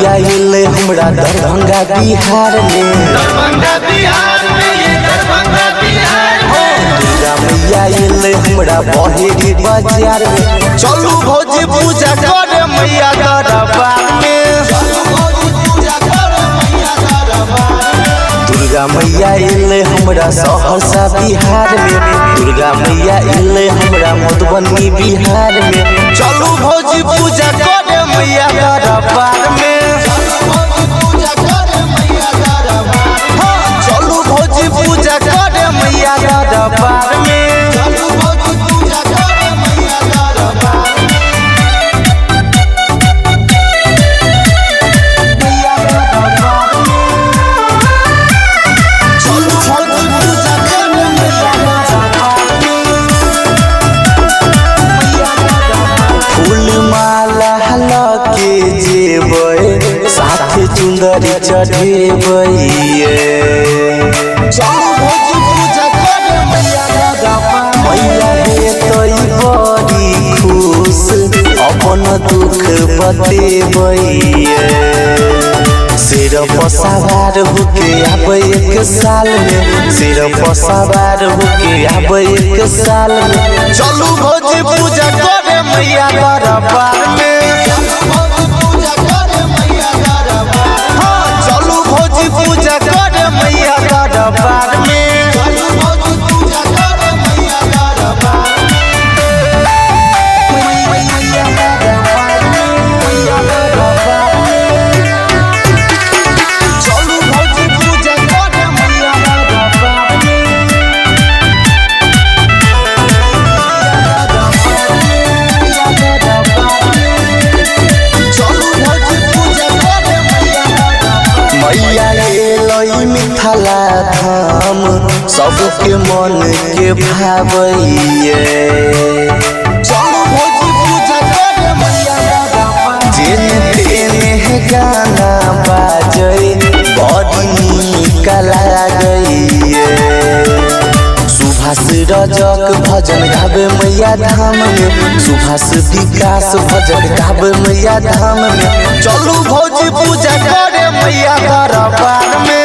मैया अइले हमरा दरभंगा बिहार में। दुर्गा मैया अइले हमरा बहेरी बाजार में। चलू भौजी पूजा करे मैया दरबार में। दुर्गा मैया अइले हमरा सहरसा बिहार में। दुर्गा मैया अइले हमरा मधुबनी बिहार में। चलू भौजी पूजा करे मैया दरबार में। चलू भौजी पूजा करे मैया दरबार में। साथे चुंदरी चढ़ेबै मैया हेतै बड़ी खुश अपन दुख बतेबै। सिर पर सवार होके आबै एक साल में। सिर पर सवार होके आबै एक साल में। चलू भौजी पूजा करे मैया दरबार में। पूजा करे मैया दरबार में। चलू भौजी पूजा करे मैया दरबार में। चलू भौजी पूजा करे मैया मिथिला धाम सबके मन के भावैये। चलू भौजी पूजा करे मैया दरबार। जेने तेने गाना बाजै बड़ी नीक लागैये। सुभाष रजक भजन गावे मैया धाम में। सुभाष विकास भजन गावे मैया धाम में। चलू भौजी पूजा करे मैया दरबार में।